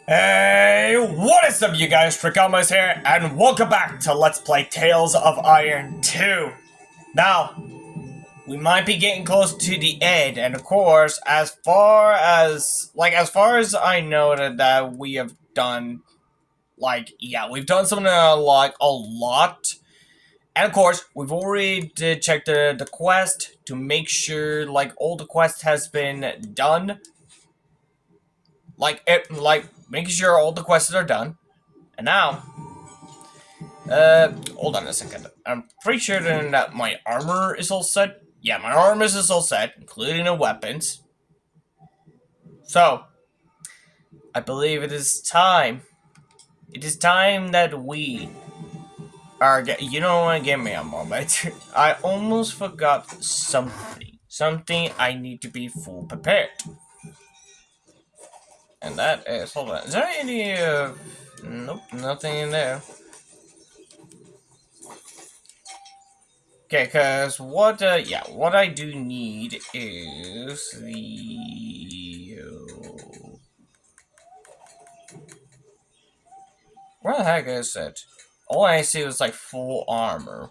Hey, what is up, you guys? Trickomas here, and welcome back to Let's Play Tales of Iron 2. Now, we might be getting close to the end, and of course, as far as I know that we have done, we've done something a lot. And of course, we've already checked the quest to make sure, all the quest has been done. Making sure all the quests are done. And now, hold on a second. I'm pretty sure then that my armor is all set. Yeah, my armor is all set, including the weapons. So, I believe it is time. It is time that we are. You know what? Give me a moment. I almost forgot something. Something I need to be full prepared. And that is. Hold on. Is there any? Nope, nothing in there. Okay, because what I do need is the... Where the heck is it? All I see was, full armor.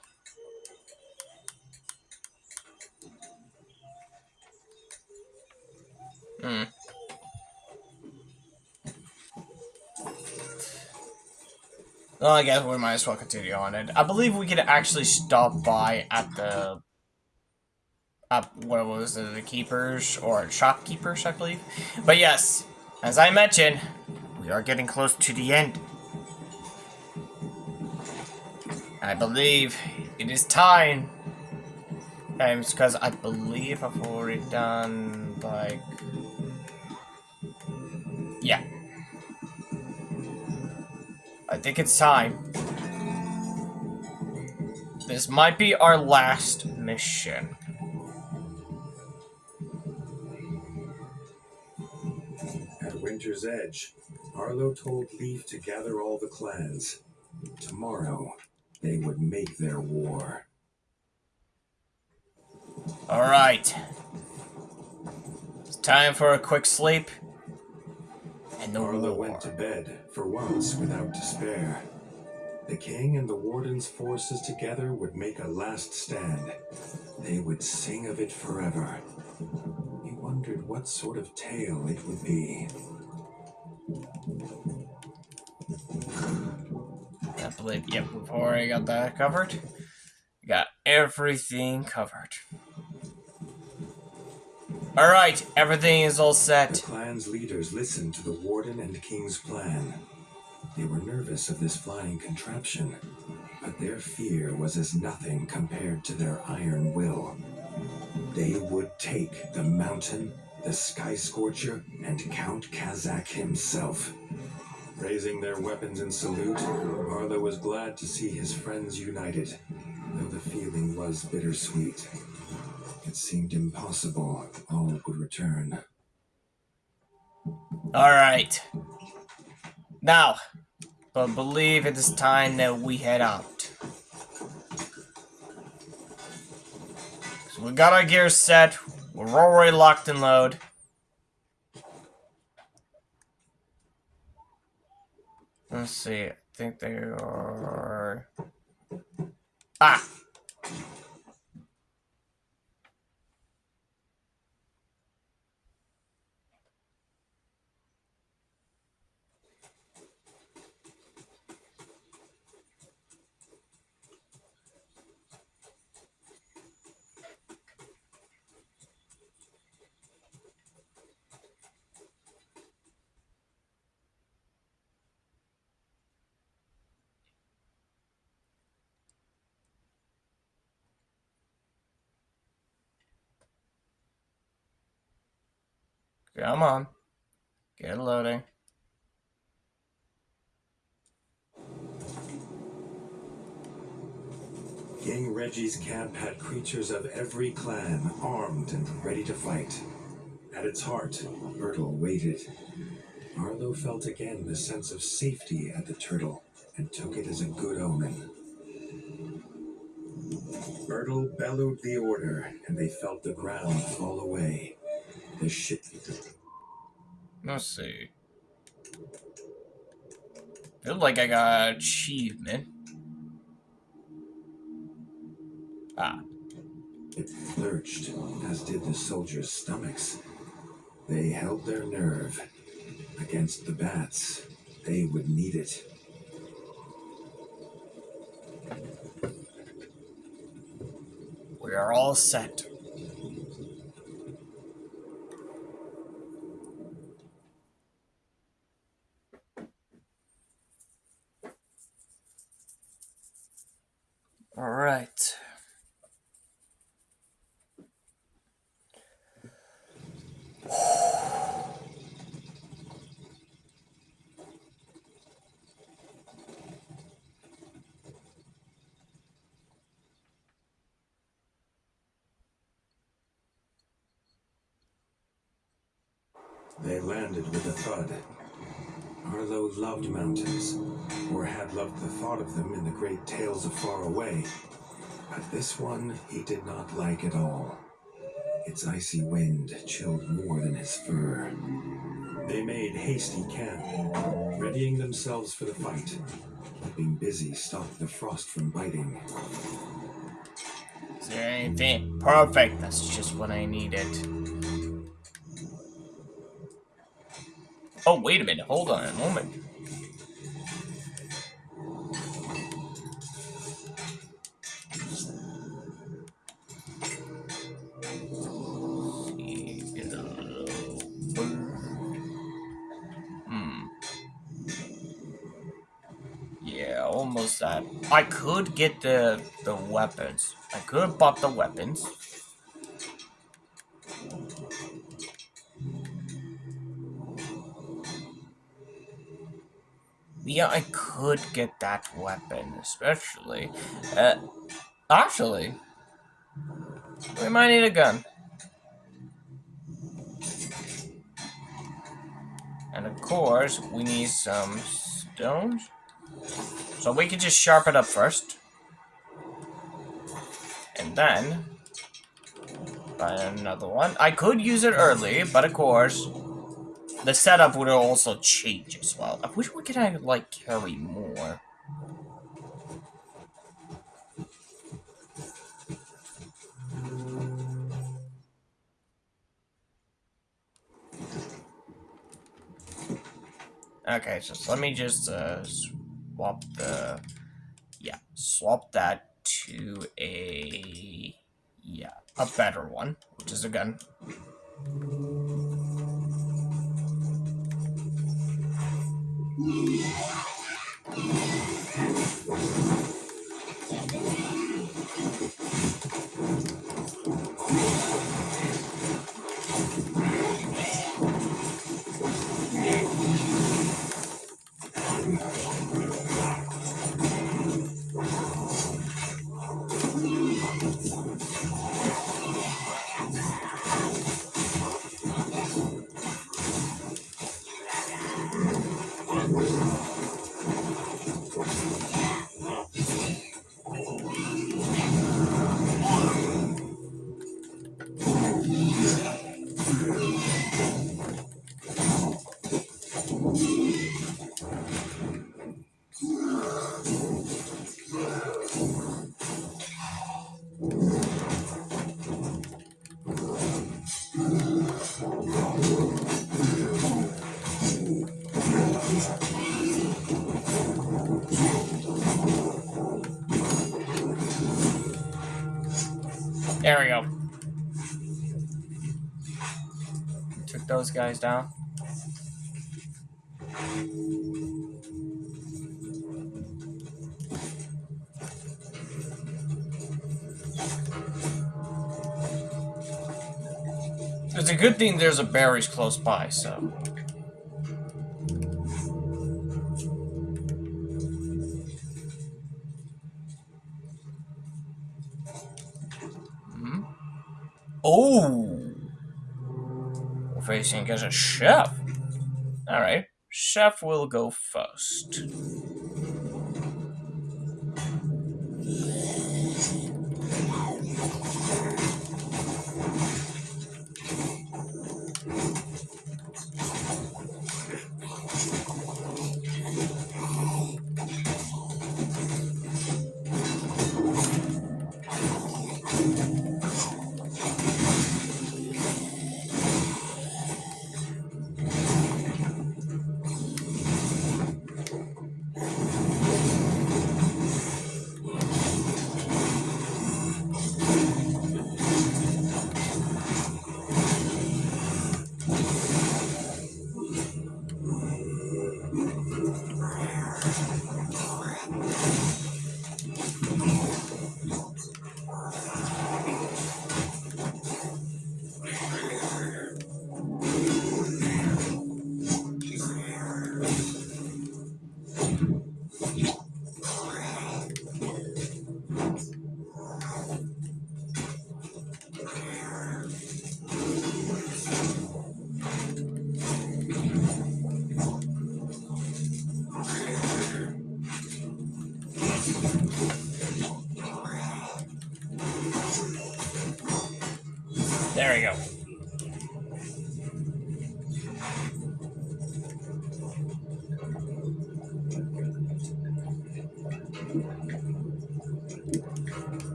Well, I guess we might as well continue on it. I believe we could actually stop by at the... what was it? The keepers, or shopkeepers, I believe. But yes, as I mentioned, we are getting close to the end. I believe it is time. Because I believe I've already done, yeah. I think it's time. This might be our last mission. At Winter's Edge, Arlo told Leif to gather all the clans. Tomorrow, they would make their war. Alright. It's time for a quick sleep. And the Arlo war. went to bed, for once without despair. The king and the warden's forces together would make a last stand. They would sing of it forever. He wondered what sort of tale it would be. I believe, yep, we've already got that covered. We got everything covered. Alright, everything is all set. The clan's leaders listened to the warden and king's plan. They were nervous of this flying contraption, but their fear was as nothing compared to their iron will. They would take the mountain, the Sky Scorcher, and Count Kazak himself. Raising their weapons in salute, Arlo was glad to see his friends united, though the feeling was bittersweet. It seemed impossible all would return. Alright. Now, but believe it is time that we head out. So we got our gear set. We're already locked and load. Let's see. I think they are... Ah! Come on. Get loading. King Reggie's camp had creatures of every clan, armed and ready to fight. At its heart, Bertel waited. Arlo felt again the sense of safety at the turtle, and took it as a good omen. Bertel bellowed the order, and they felt the ground fall away. The ship... Let's see. Feel like I got an achievement. Ah. It lurched, as did the soldiers' stomachs. They held their nerve. Against the bats, they would need it. We are all set. All right. They landed with a thud. Arlo loved mountains, or had loved the thought of them in the great tales of far away. But this one he did not like at all. Its icy wind chilled more than his fur. They made hasty camp, readying themselves for the fight. Keeping busy stopped the frost from biting. Is there anything? Perfect. That's just what I needed. Oh, wait a minute. Hold on a moment. Yeah, almost that. I could get the weapons. I could have bought the weapons. Yeah, I could get that weapon, especially. Actually, we might need a gun. And of course, we need some stones. So we could just sharpen up first. And then buy another one. I could use it early, but of course, the setup would also change as well. I wish we could like carry more. Okay, so let me just swap swap that to a better one, which is a gun. There we go. Took those guys down. It's a good thing there's a berries close by, so. Oh! We're facing as a chef. Alright. Chef will go first.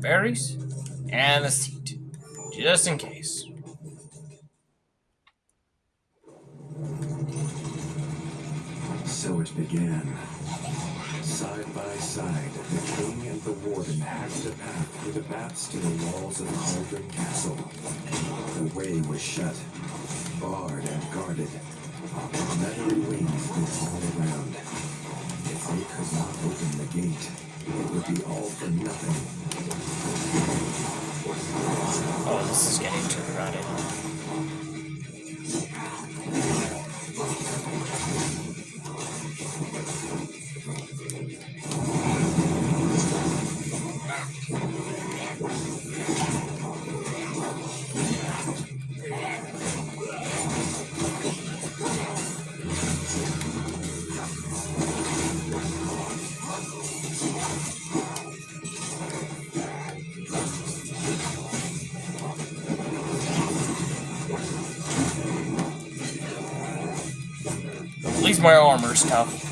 berries and a seed, just in case. So it began. Side by side, the king and the warden hacked a path through the baths to the walls of Cauldron Castle. The way was shut, barred and guarded. Leathery wings lit all around. If they could not open the gate, it would be all for nothing. Oh, this is getting too crowded. At least my armor's tough.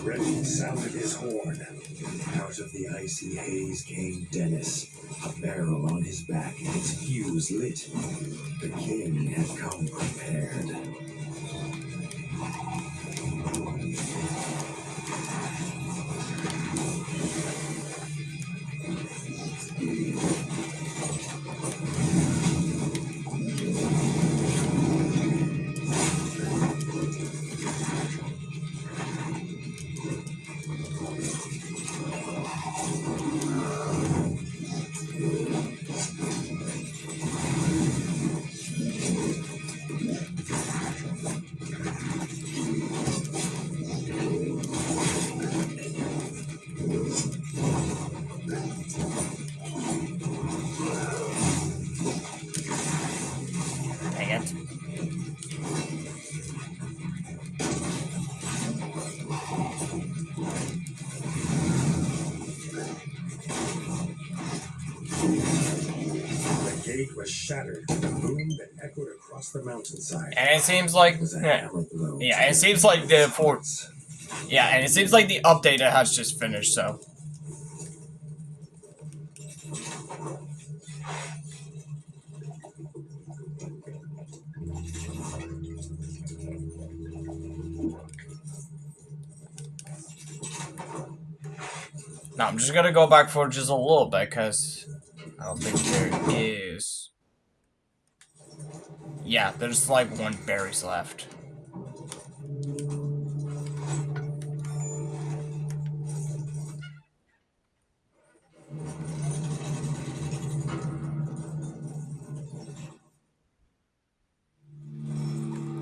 Reggie sounded his horn. Out of the icy haze came Dennis, a barrel on his back and its fuse lit. The king had come prepared. Dang it. The gate was shattered with a boom that echoed across the mountainside. And it seems like It was a hammer blow. yeah, it seems like the and it seems like the update has just finished, so. Now I'm just gonna go back for just a little bit, because I don't think there is. Yeah, there's like one berries left.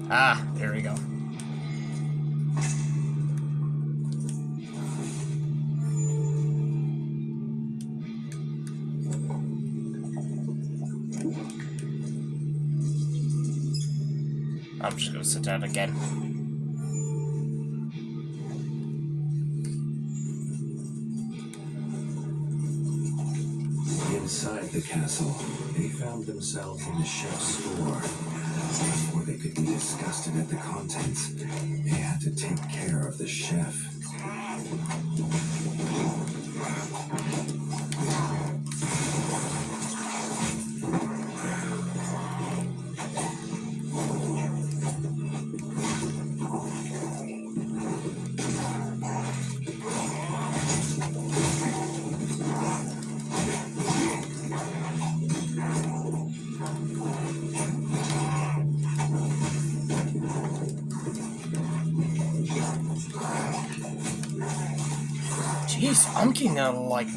Ah, there we go. I'm just gonna sit down again. Inside the castle, they found themselves in the chef's store. Before they could be disgusted at the contents, they had to take care of the chef. Jeez, I'm getting like.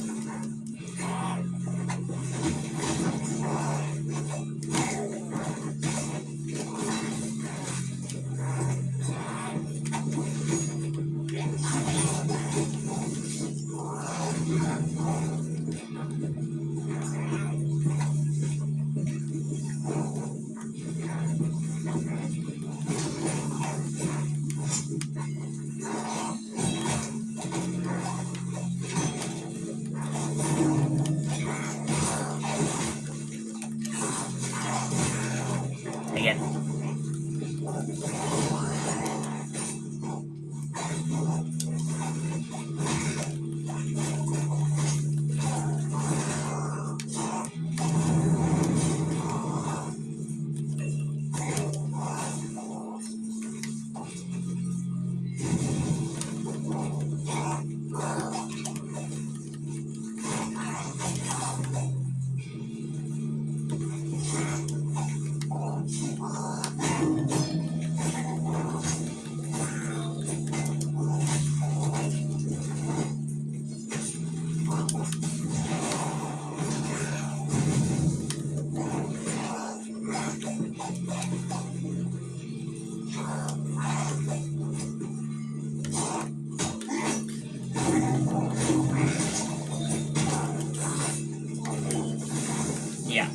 Yeah.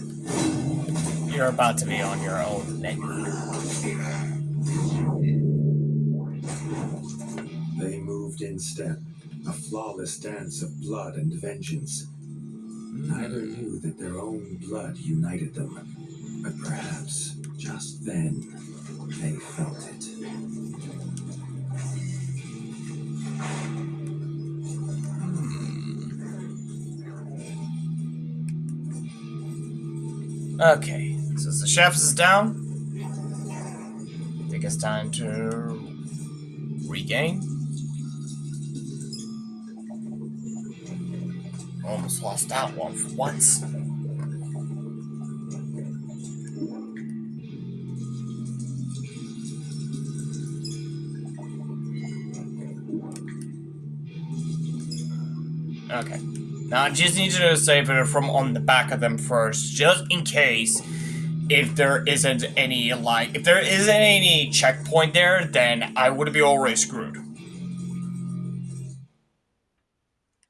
You're about to be on your own menu. They moved in step, a flawless dance of blood and vengeance. Neither knew that their own blood united them, but perhaps just then they felt it. Okay, since the chef is down, I think it's time to regain. Almost lost that one for once. Okay. Now I just need to save it from on the back of them first, just in case if there isn't any, if there isn't any checkpoint there, then I would be already screwed.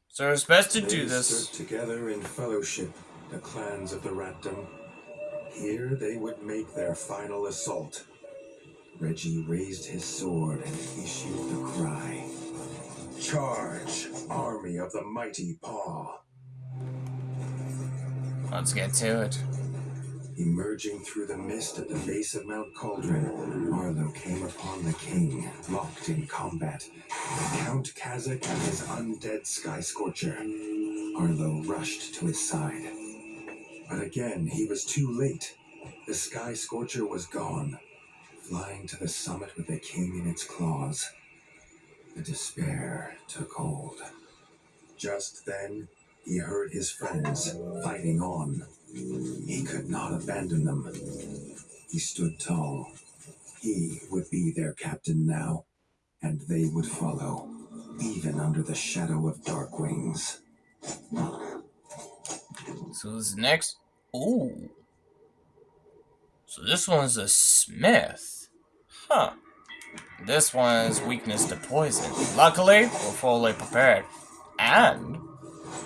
So it's best to do this. They stood together in fellowship, the clans of the Ratdom. Here they would make their final assault. Reggie raised his sword and issued the cry. Charge, army of the mighty Paw. Let's get to it. Emerging through the mist at the base of Mount Cauldron, Arlo came upon the king, locked in combat. Count Kazakh and his undead Sky Scorcher. Arlo rushed to his side. But again, he was too late. The Sky Scorcher was gone, flying to the summit with the king in its claws. The despair took hold. Just then, he heard his friends fighting on. He could not abandon them. He stood tall. He would be their captain now, and they would follow, even under the shadow of Dark Wings. So who's next? Ooh. So this one's a smith. Huh. This one is weakness to poison. Luckily, we're fully prepared. And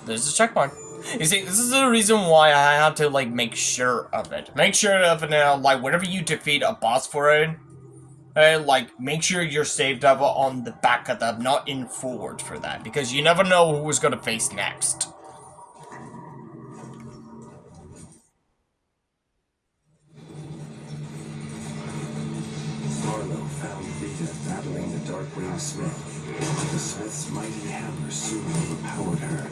there's a checkpoint. You see, this is the reason why I have to, make sure of it. Make sure of it now, whenever you defeat a boss for it, make sure you're saved up on the back of them, not in forward for that. Because you never know who's gonna face next. Arlo found Rita battling the Darkwing Smith. The Smith's mighty hammer soon overpowered her.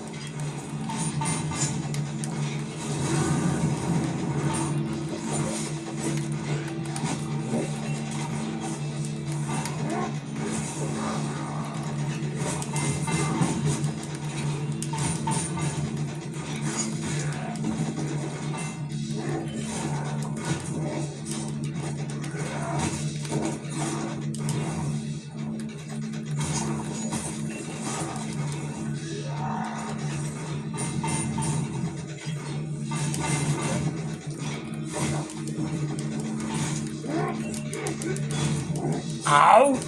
Ow!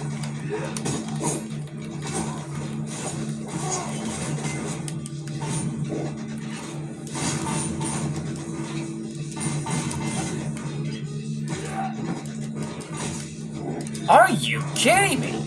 Are you kidding me?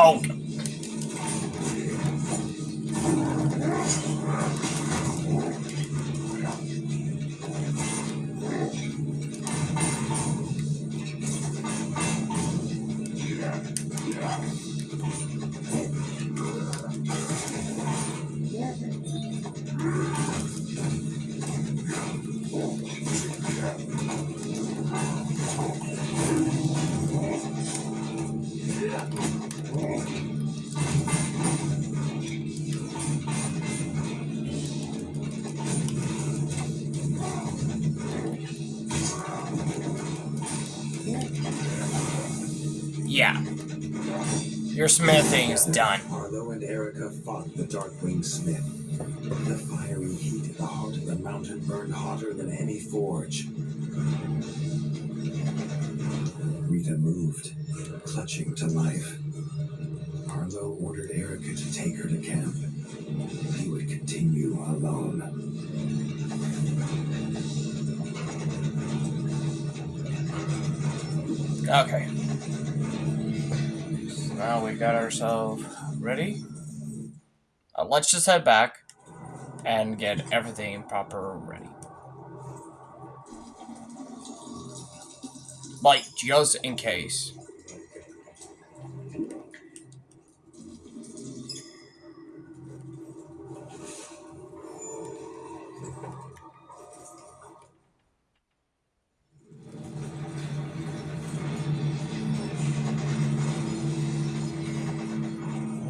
Oh. Yeah. Your smithing is done. Arlo and Erica fought the Darkwing Smith. The fiery heat at the heart of the mountain burned hotter than any forge. Rita moved, clutching to life. Arlo ordered Erica to take her to camp. He would continue alone. Okay. So now we got ourselves ready. Let's just head back and get everything proper ready. Like, just in case.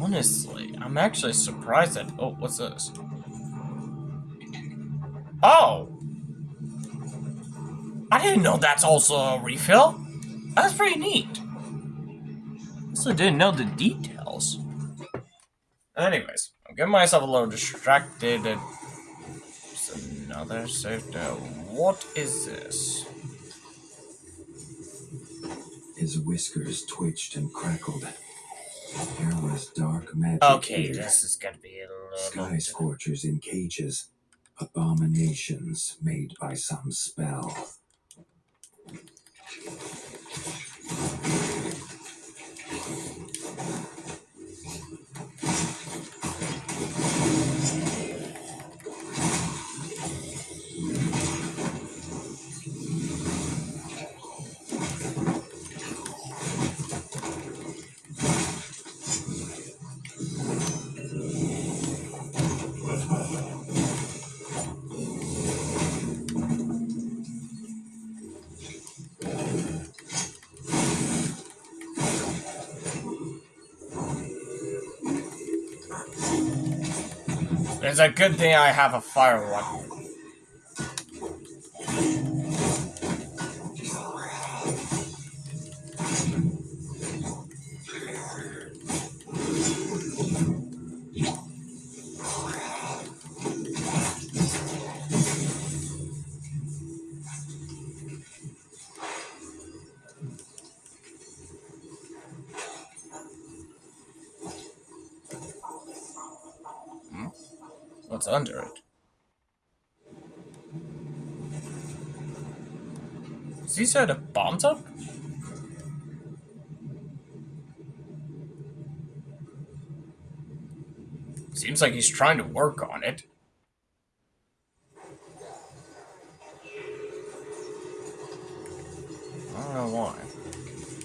Honestly, I'm actually surprised that... Oh, what's this? Oh! I didn't know that's also a refill. That's pretty neat. Also didn't know the details. Anyways, I'm getting myself a little distracted. It's another safe note. What is this? His whiskers twitched and crackled. There was dark magic Okay, here. this is gonna be a little... Sky scorchers in cages. Abominations made by some spell. It's a good thing I have a fire weapon. What's under it? Is he set a bombs up? Seems like he's trying to work on it. I don't know why.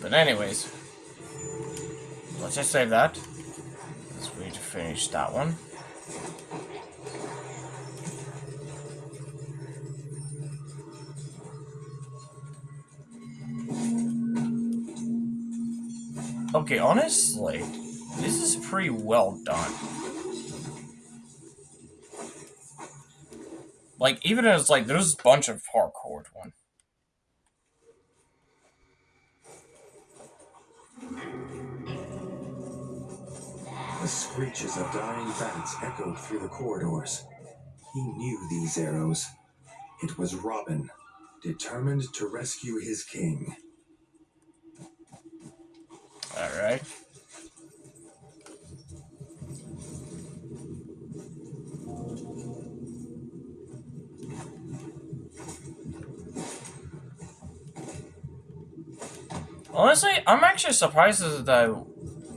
But anyways, let's just save that. Let's wait to finish that one. Okay, honestly, this is pretty well done. Like, even as, like, there's a bunch of hardcore one. The screeches of dying bats echoed through the corridors. He knew these arrows. It was Robin, determined to rescue his king. Alright. Honestly, I'm actually surprised that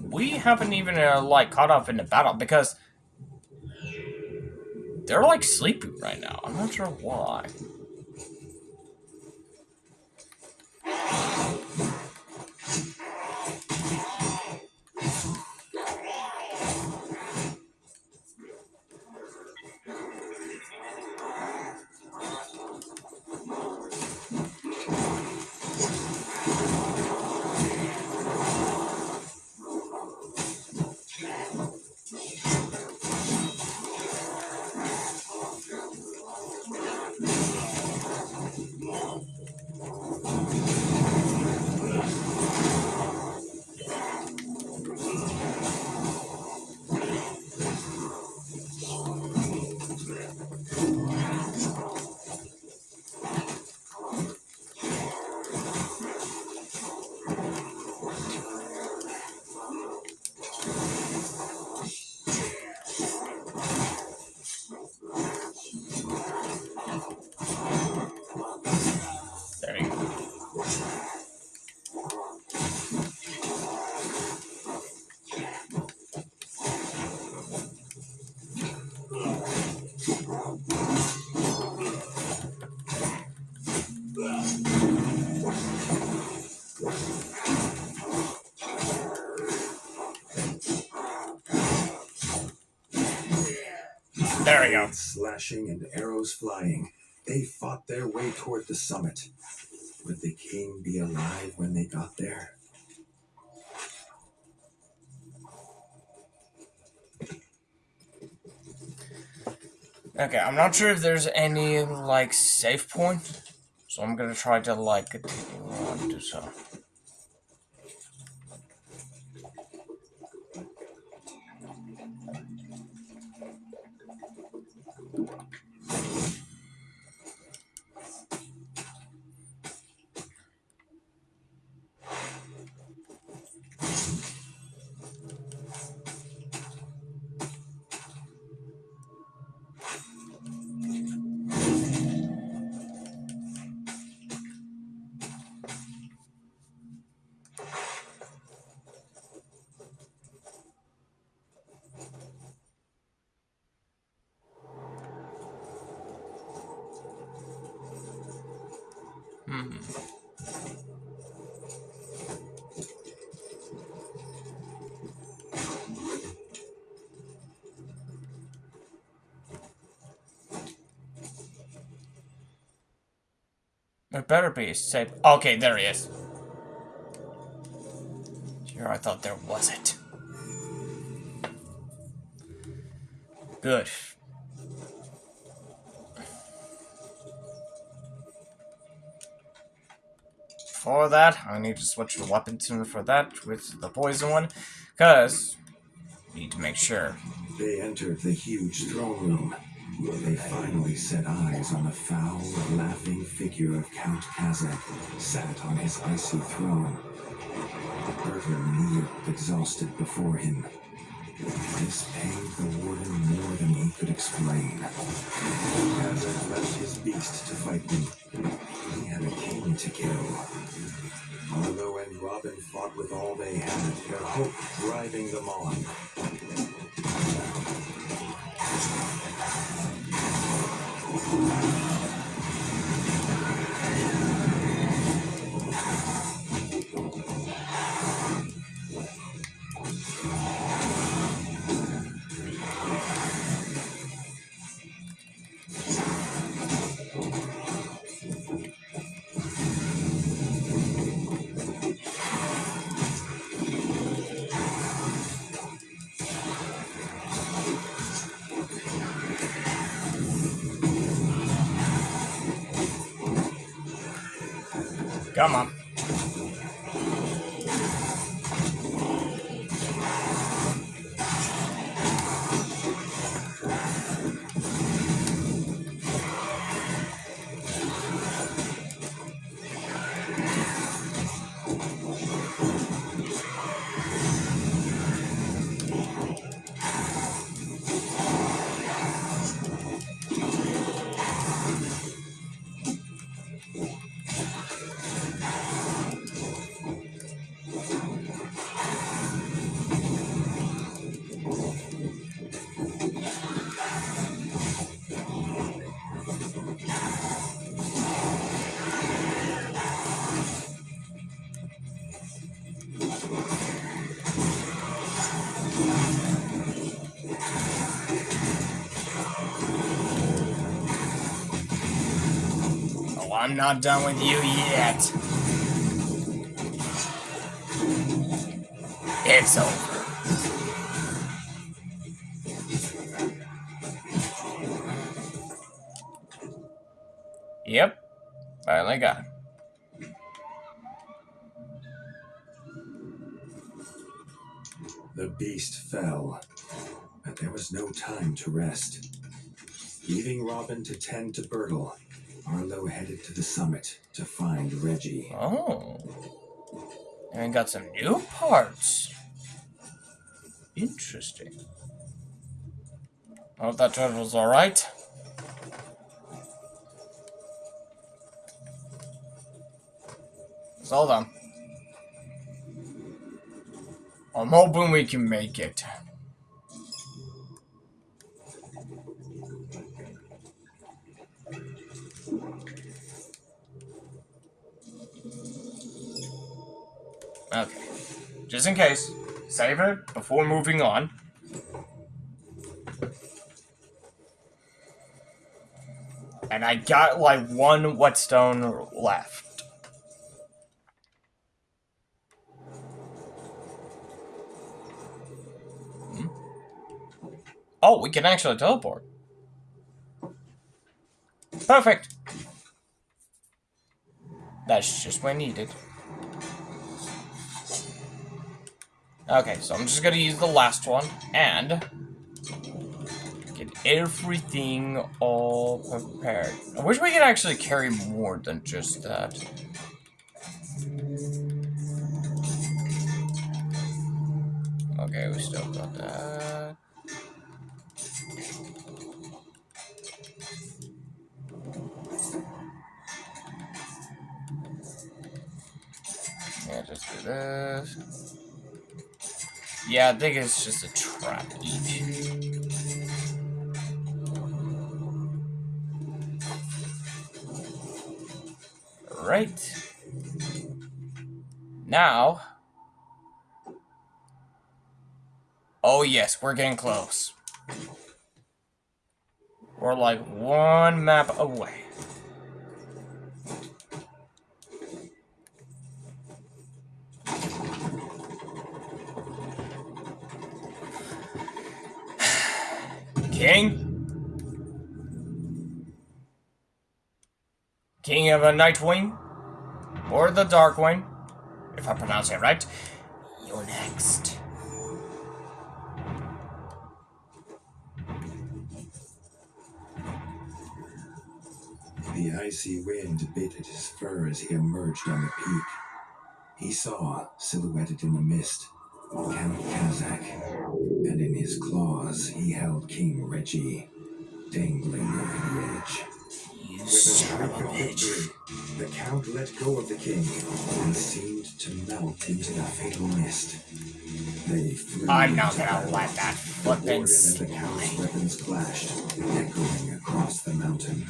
we haven't even like caught up in the battle because they're like sleeping right now. I'm not sure why. There you go. There we go. Blades slashing and arrows flying, they fought their way toward the summit. Would the king be alive when they got there? Okay, I'm not sure if there's any like save point, so I'm gonna try to like continue on to so. There better be a save. Okay, there he is. Sure, I thought there wasn't. Good. For that, I need to switch the weapon tune for that with the poison one, because we need to make sure. They entered the huge throne room. They finally set eyes on the foul, laughing figure of Count Kazakh, sat on his icy throne. Berger kneeled exhausted before him. This pained the warden more than he could explain. Kazakh left his beast to fight them. He had a king to kill. Arlo and Robin fought with all they had, their hope driving them on. Come on. I'm not done with you yet. It's over. Yep. Finally got him. The beast fell, but there was no time to rest. Leaving Robin to tend to Bertle, Arlo headed to the summit to find Reggie. Oh. And we got some new parts. Interesting. I hope that turtle's alright. Hold on. I'm hoping we can make it. Okay. Just in case, save it before moving on. And I got like one whetstone left. Oh, we can actually teleport. Perfect. That's just what I needed. Okay, so I'm just gonna use the last one and get everything all prepared. I wish we could actually carry more than just that. Okay, we still got that. Yeah, just do this. Yeah, I think it's just a trap each. Right. Now. Oh yes, we're getting close. We're like one map away. King? King of a Nightwing? Or the Darkwing? If I pronounce it right. You're next. The icy wind bit at his fur as he emerged on the peak. He saw, silhouetted in the mist, Count Kazak, and in his claws he held King Reggie, dangling over the edge. You With a son of shriek a of bitch. victory, the Count let go of the king and seemed to melt into the fatal mist. They flew. I'm not gonna let that The warden flippin' and the Count's slide. weapons clashed, echoing across the mountain.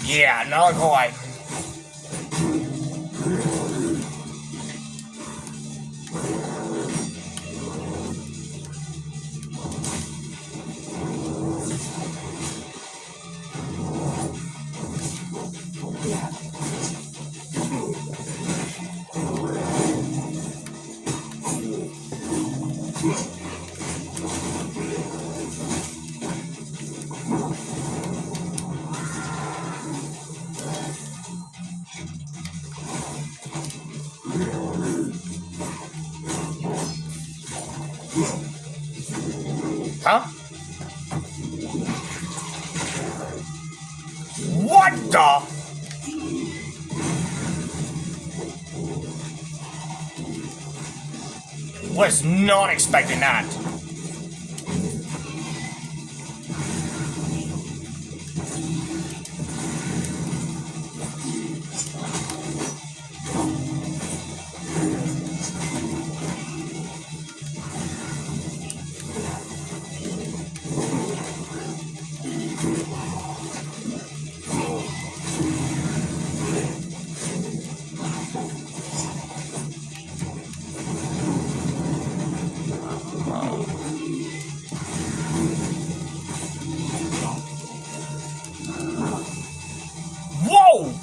Yeah, not quite. Huh? What the? Was not expecting that. Whoa!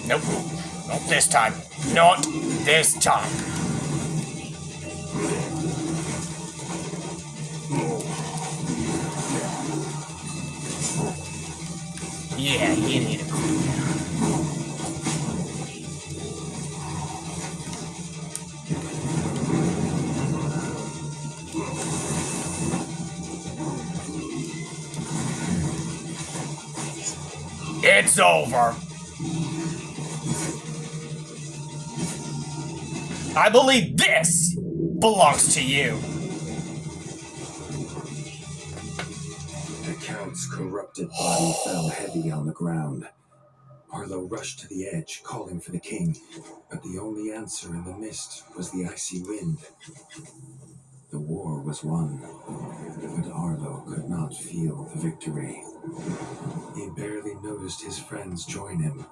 Nope. Not this time. Not this time. Yeah, you need it. It's over. I believe this belongs to you. The Count's corrupted body fell heavy on the ground. Arlo rushed to the edge, calling for the king, but the only answer in the mist was the icy wind. The war was won, but Arlo could not feel the victory. He barely noticed his friends join him.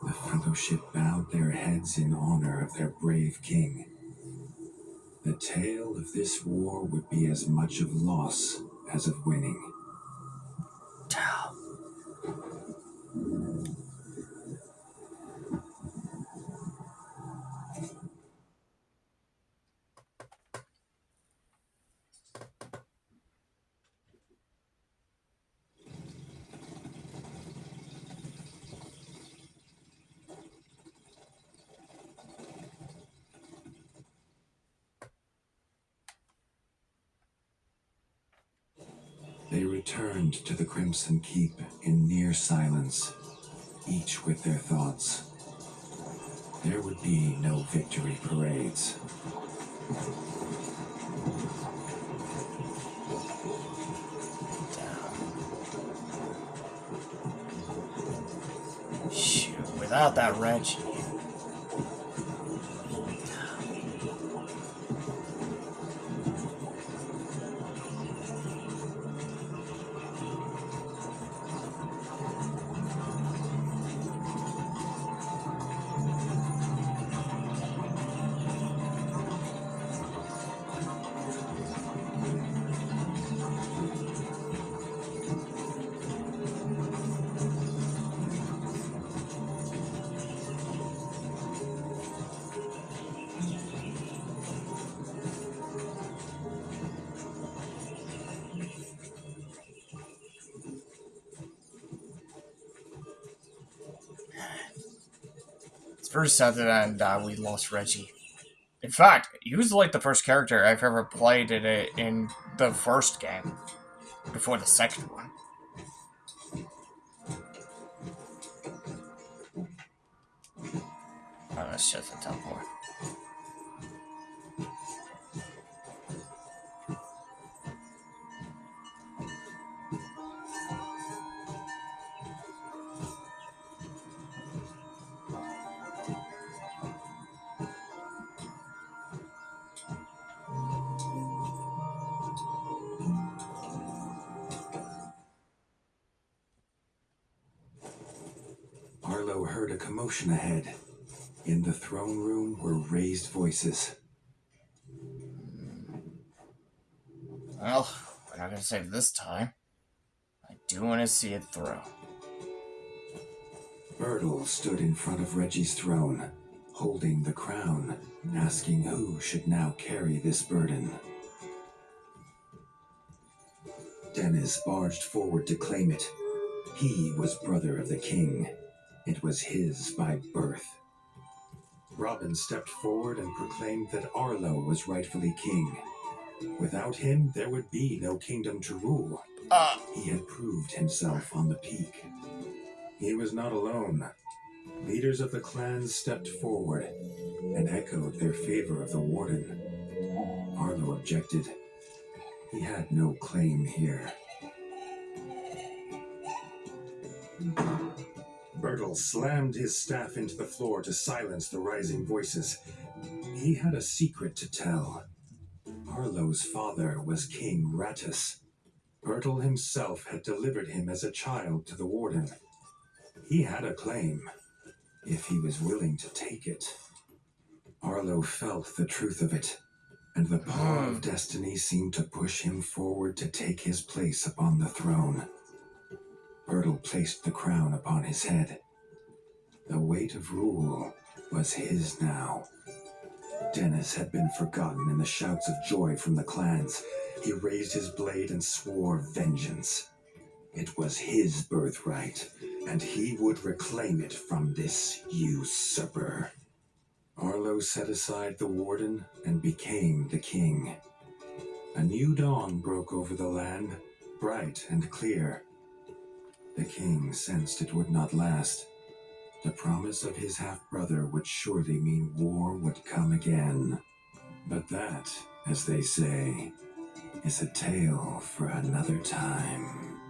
The fellowship bowed their heads in honor of their brave king. The tale of this war would be as much of loss as of winning. They returned to the Crimson Keep in near silence, each with their thoughts. There would be no victory parades. Shoot, without that wrench. It's pretty sad that we lost Reggie. In fact, he was like the first character I've ever played in the first game, before the second one. Oh, that's just a teleport. Arlo heard a commotion ahead. In the throne room were raised voices. Well, we're not gonna save it this time. I do want to see it through. Bertel stood in front of Reggie's throne, holding the crown, asking who should now carry this burden. Dennis barged forward to claim it. He was brother of the king. It was his by birth. Robin stepped forward and proclaimed that Arlo was rightfully king. Without him, there would be no kingdom to rule. He had proved himself on the peak. He was not alone. Leaders of the clans stepped forward and echoed their favor of the warden. Arlo objected. He had no claim here. Bertel slammed his staff into the floor to silence the rising voices. He had a secret to tell. Arlo's father was King Rattus. Bertel himself had delivered him as a child to the warden. He had a claim, if he was willing to take it. Arlo felt the truth of it, and the power of destiny seemed to push him forward to take his place upon the throne. Bertel placed the crown upon his head. The weight of rule was his now. Dennis had been forgotten in the shouts of joy from the clans. He raised his blade and swore vengeance. It was his birthright, and he would reclaim it from this usurper. Arlo set aside the warden and became the king. A new dawn broke over the land, bright and clear. The king sensed it would not last. The promise of his half-brother would surely mean war would come again. But that, as they say, is a tale for another time.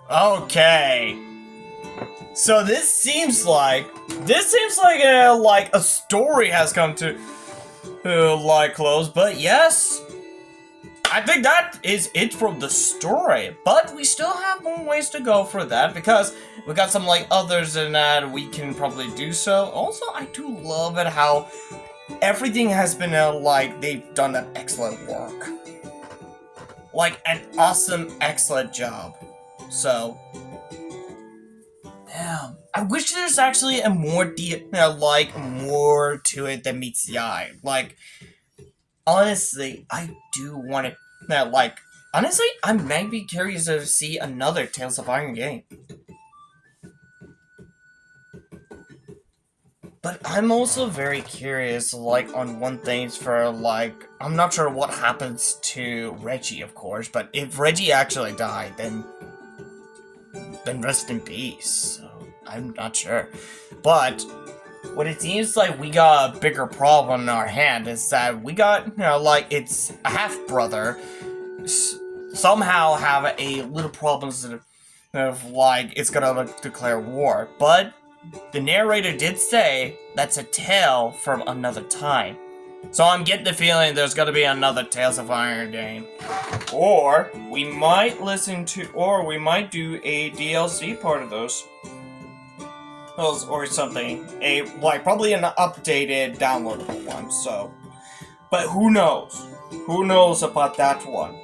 Okay. So this seems like a story has come to close, but yes, I think that is it from the story. But we still have more ways to go for that because we got some others in that we can probably do so. Also, I do love it how everything has been they've done an excellent work, an awesome, excellent job. So. Damn. I wish there's actually a more more to it than meets the eye. Honestly, I do want to, honestly, I might be curious to see another Tales of Iron game. But I'm also very curious, on one thing for, I'm not sure what happens to Reggie, of course, but if Reggie actually died, then rest in peace. So I'm not sure. But what it seems like we got a bigger problem in our hand is that we got, it's a half-brother somehow have a little problems of it's gonna declare war. But the narrator did say that's a tale from another time. So I'm getting the feeling there's gonna be another Tales of Iron game. Or we might we might do a DLC part of those. Or something. Probably an updated, downloadable one, so. But who knows? Who knows about that one?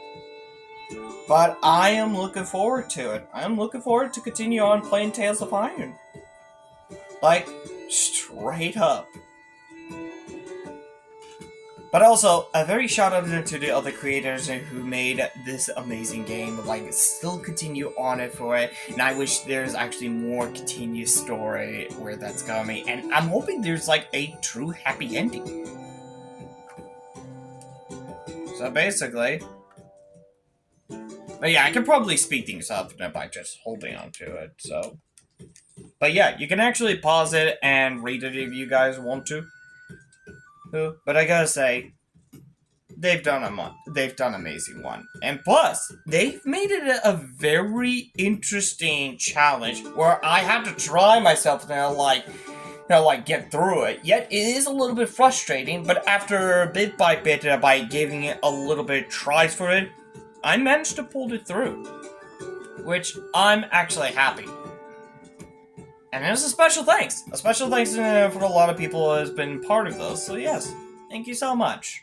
But I am looking forward to it. I am looking forward to continue on playing Tales of Iron. Straight up. But also, a very shout out to the other creators who made this amazing game, still continue on it for it, and I wish there's actually more continuous story where that's coming, and I'm hoping there's a true happy ending. So basically, but yeah, I can probably speed things up by just holding on to it, so. But yeah, you can actually pause it and read it if you guys want to. But I gotta say, they've done amazing one, and plus they've made it a very interesting challenge where I had to try myself to get through it. Yet it is a little bit frustrating, but after bit by bit by giving it a little bit of tries for it, I managed to pull it through, which I'm actually happy. And there's a special thanks. A special thanks for a lot of people who has been part of those. So yes, thank you so much.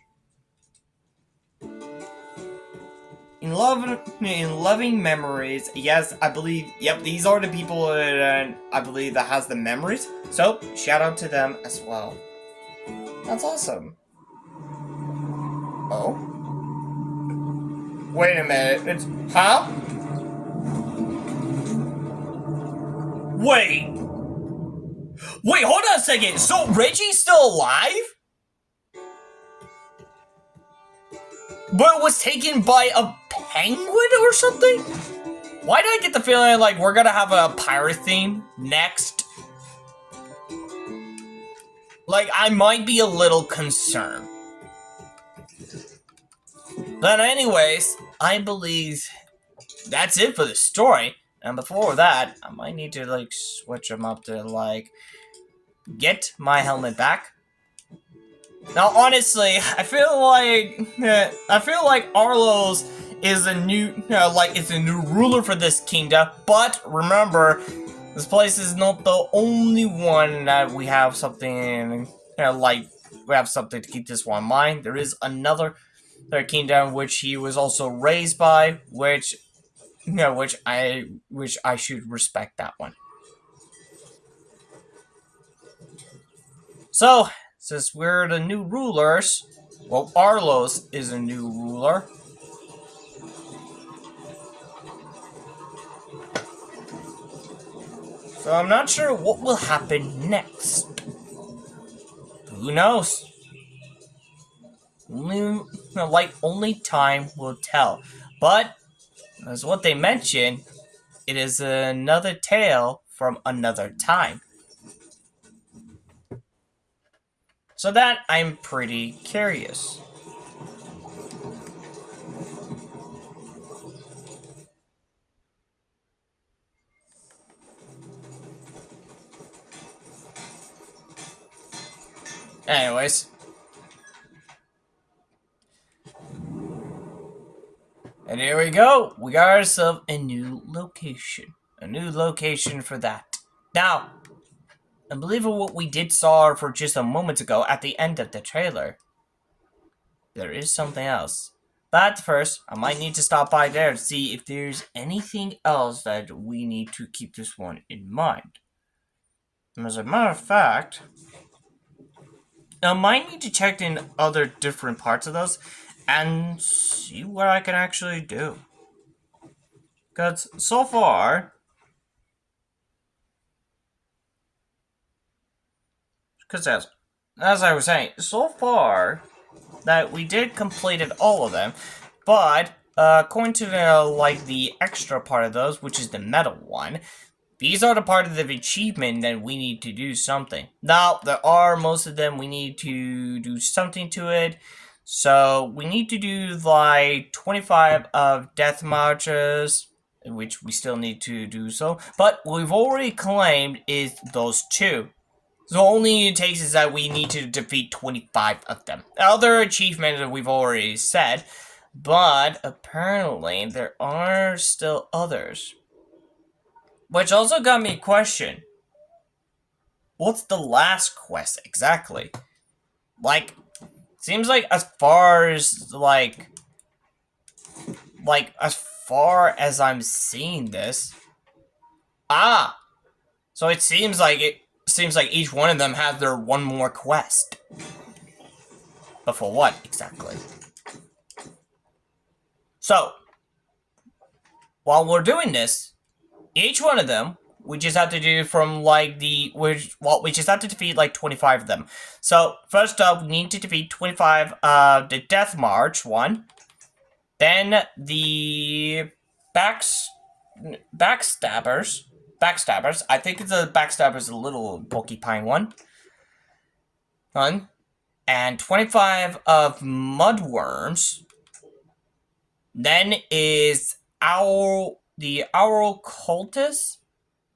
in loving memories. Yes, I believe. Yep, these are the people that I believe that has the memories. So shout out to them as well. That's awesome. Oh, wait a minute. It's huh? Wait. Wait, hold on a second. So Reggie's still alive? But it was taken by a penguin or something? Why do I get the feeling like we're gonna have a pirate theme next? Like, I might be a little concerned. But anyways, I believe that's it for the story. And before that, I might need to, like, switch them up to, like, get my helmet back. Now, honestly, I feel like Arlos is a new, is a new ruler for this kingdom. But remember, this place is not the only one that we have something, we have something to keep this one in mind. There is another kingdom which he was also raised by, which I should respect that one. So, since we're the new rulers, well, Arlos is a new ruler. So I'm not sure what will happen next. Who knows? Only time will tell. But, as what they mentioned, it is another tale from another time. So that I'm pretty curious. Anyways. And here we go. We got ourselves a new location. A new location for that. Now, I believe what we did saw for just a moment ago at the end of the trailer. There is something else. But first, I might need to stop by there to see if there's anything else that we need to keep this one in mind. And as a matter of fact, I might need to check in other different parts of those and see what I can actually do. Because so far, because as I was saying, so far that we did completed all of them, but according to the extra part of those, which is the metal one, these are the part of the achievement that we need to do something. Now, there are most of them we need to do something to it. So we need to do like 25 of death marches, which we still need to do so. But what we've already claimed is those two. So only it takes is that we need to defeat 25 of them. Other achievements that we've already said, but apparently there are still others. Which also got me a question. What's the last quest exactly? Like, seems like as far as as far as I'm seeing this. So it seems like each one of them has their one more quest. But for what exactly? So, while we're doing this, each one of them, we just have to do from we just have to defeat like 25 of them. So first up, we need to defeat 25 of the Death March one. Then the Backstabbers. I think it's the Backstabbers, the little porcupine one. And 25 of Mudworms. Then is the Owl Cultist.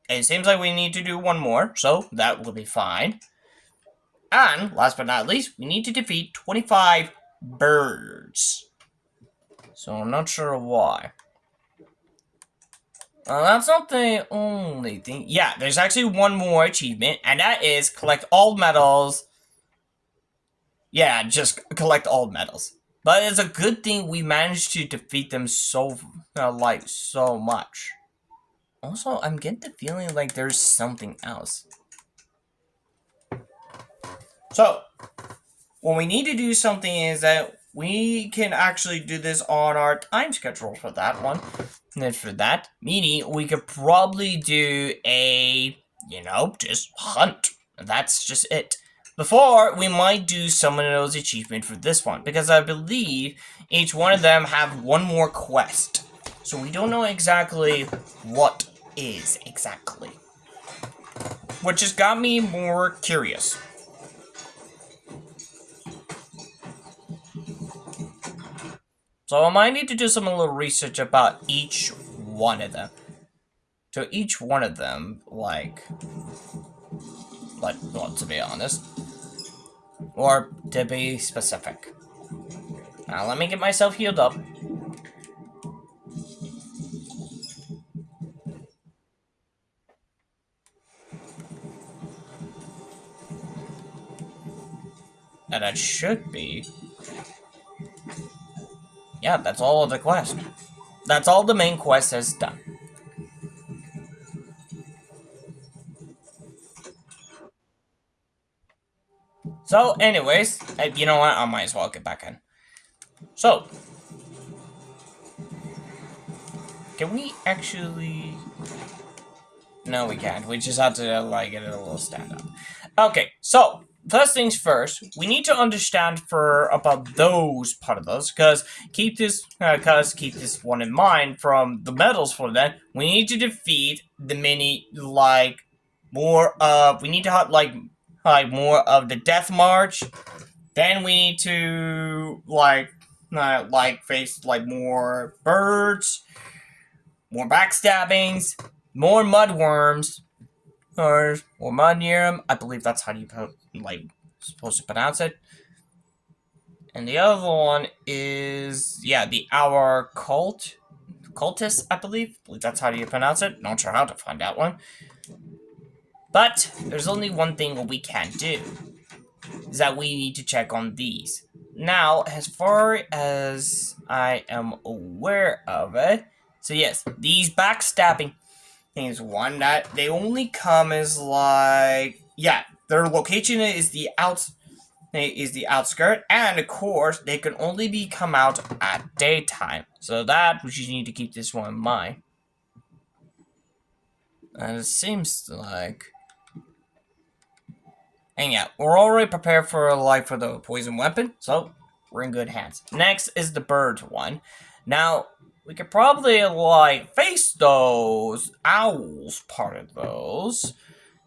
And it seems like we need to do one more, so that will be fine. And, last but not least, we need to defeat 25 birds. So I'm not sure why. That's not the only thing. Yeah, there's actually one more achievement, and that is collect all medals. Yeah, just collect all medals. But it's a good thing we managed to defeat them so, so much. Also, I'm getting the feeling like there's something else. So, what we need to do something is that we can actually do this on our time schedule for that one. And then for that, meaning we could probably do a, just hunt. That's just it. Before, we might do some of those achievements for this one, because I believe each one of them have one more quest. So we don't know exactly what is exactly. Which has got me more curious. So I might need to do some little research about each one of them. So each one of them, well, to be honest. Or to be specific. Now let me get myself healed up. And that should be... Yeah, that's all of the quest. That's all the main quest has done. So, anyways, you know what? I might as well get back in. So, can we actually... No, we can't. We just have to, get it a little stand up. Okay, so, first things first, we need to understand about those part of those, because keep this one in mind from the medals for that. We need to defeat the mini, we need to have, more of the Death March. Then we need to, face, more birds, more backstabbings, more mudworms, or Mudnirum. I believe that's how you supposed to pronounce it. And the other one is, the Our Cultist, I believe. That's how you pronounce it. Not sure how to find that one. But there's only one thing we can do. Is that we need to check on these. Now, as far as I am aware of it, so yes, these backstabbing things, one that they only come as their location is the outskirt, and of course they can only come out at daytime. So that we just need to keep this one in mind. And it seems like, and yeah, we're already prepared for the poison weapon, so we're in good hands. Next is the bird one. Now, we could probably face those owls part of those,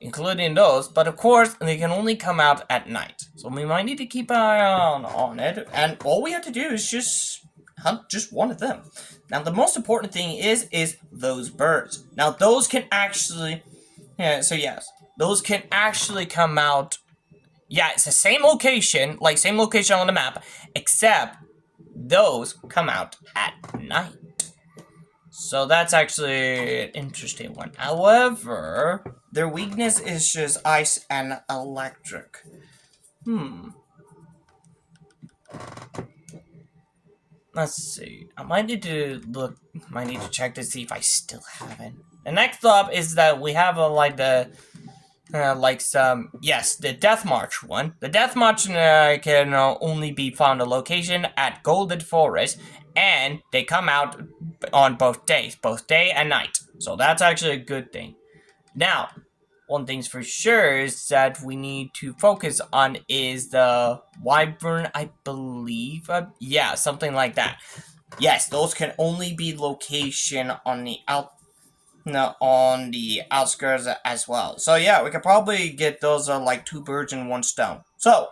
including those, but of course they can only come out at night. So we might need to keep an eye on it, and all we have to do is just hunt just one of them. Now the most important thing is those birds. Now those can actually, those can actually come out. Yeah, it's the same location, same location on the map, except those come out at night. So that's actually an interesting one. However, their weakness is just ice and electric. Let's see. I might need to check to see if I still have it. The next up is that we have the Death March one. The Death March can only be found a location at Golden Forest, and they come out on both days, both day and night. So that's actually a good thing. Now, one thing's for sure is that we need to focus on is the Wyvern, I believe. Something like that. Yes, those can only be location on the outskirts as well. So yeah, we could probably get those two birds in one stone. So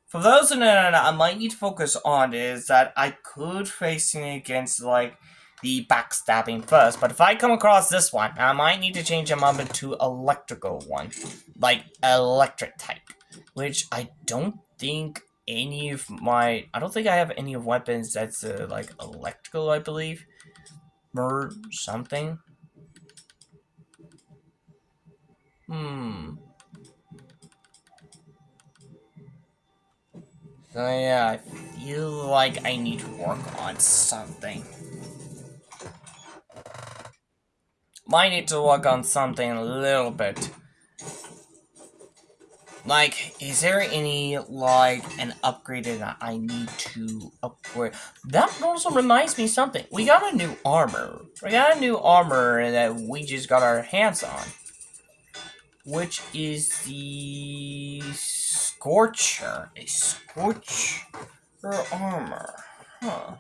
for those that I might need to focus on is that I could facing against the backstabbing first, but if I come across this one, I might need to change him up into electrical one, electric type, which I don't think I don't think I have any weapons that's electrical, I believe, or something. So yeah, I feel like I need to work on something. Might need to work on something a little bit. Like, is there any, like, an upgrade that I need to upgrade? That also reminds me of something. We got a new armor. We got a new armor that we just got our hands on. Which is the Scorcher. A Scorcher armor. Huh.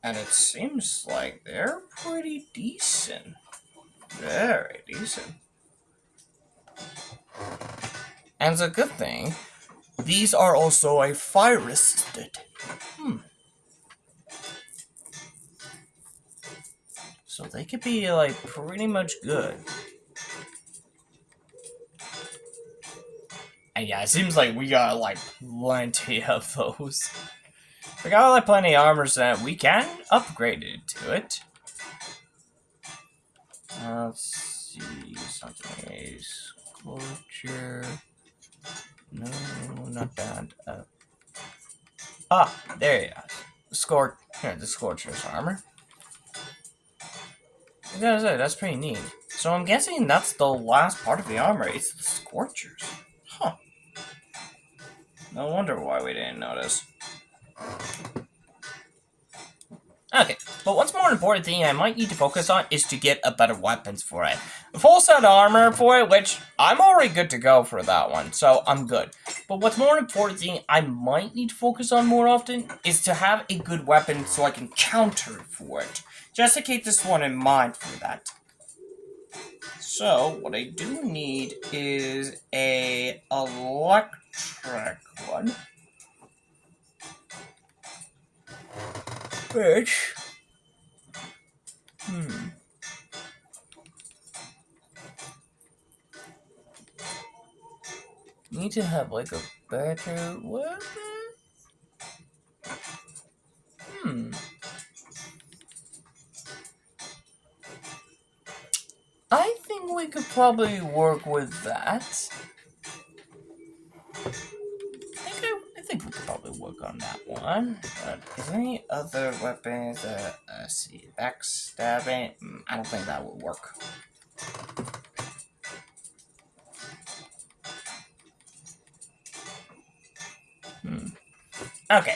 And it seems like they're pretty decent. Very decent. And it's a good thing, these are also a fire resistant. So they could be like pretty much good. And yeah, it seems like we got like plenty of those. We got like plenty of armors that we can upgrade it to it. Let's see something. A Scorcher. No, not that. There you go. The Scorcher's armor. I gotta say, that's pretty neat. So I'm guessing that's the last part of the armor. It's the Scorchers. Huh. No wonder why we didn't notice. Okay, but what's more important thing I might need to focus on is to get a better weapons for it. A full set of armor for it, which I'm already good to go for that one, so I'm good. But what's more important thing I might need to focus on more often is to have a good weapon so I can counter for it. Just to keep this one in mind for that. So, what I do need is a electric one. Which... Need to have like a better weapon? I think we could probably work with that. I think we could probably work on that one. But is there any other weapons? Let's see, backstabbing. I don't think that would work. Okay,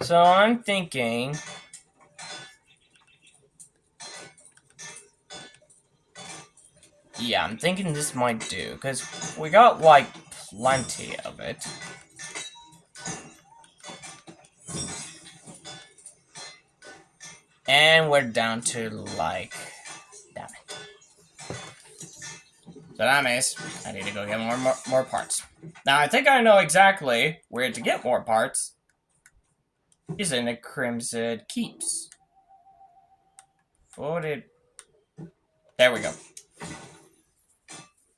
so I'm thinking. Yeah, I'm thinking this might do, because we got, like, plenty of it. And we're down to, like... Damn it. So that means I need to go get more parts. Now, I think I know exactly where to get more parts. Is in the Crimson Keeps. There we go.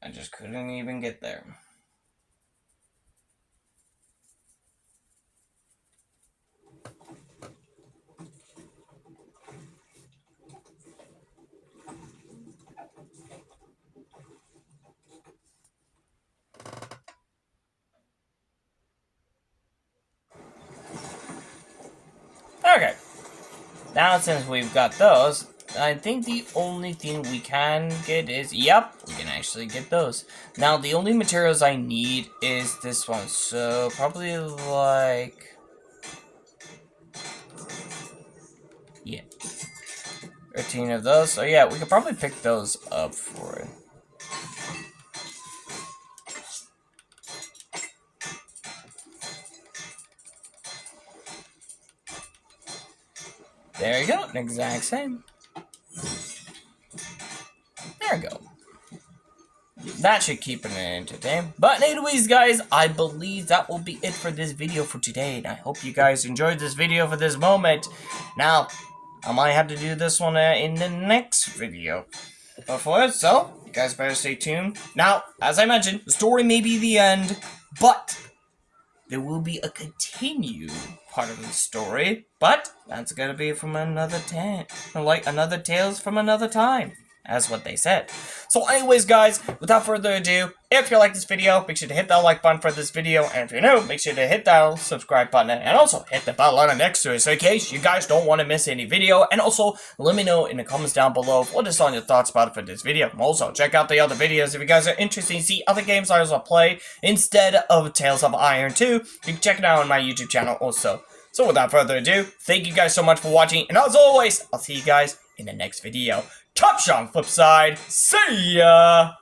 I just couldn't even get there. Okay. Now since we've got those, I think the only thing we can get is... Yep, we can actually get those. Now, the only materials I need is this one. So, probably like... Yeah. 13 of those. So, yeah, we could probably pick those up for it. There you go. Exact same. There we go. That should keep it entertained. But anyways, guys, I believe that will be it for this video for today. And I hope you guys enjoyed this video for this moment. Now, I might have to do this one in the next video. Before, so, you guys better stay tuned. Now, as I mentioned, the story may be the end, but there will be a continued part of the story. But that's gonna be from another time. Like, another Tales from Another Time. as what they said. So anyways, guys, without further ado, if you like this video, make sure to hit that like button for this video, and if you're new, make sure to hit that subscribe button, and also hit the bell button next to it, so in case you guys don't want to miss any video, and also let me know in the comments down below what is on your thoughts about it for this video. Also, check out the other videos if you guys are interested in see other games I also play instead of Tales of Iron 2. You can check it out on my YouTube channel also. So without further ado, thank you guys so much for watching, and as always, I'll see you guys in the next video. Top Shot Flipside, see ya!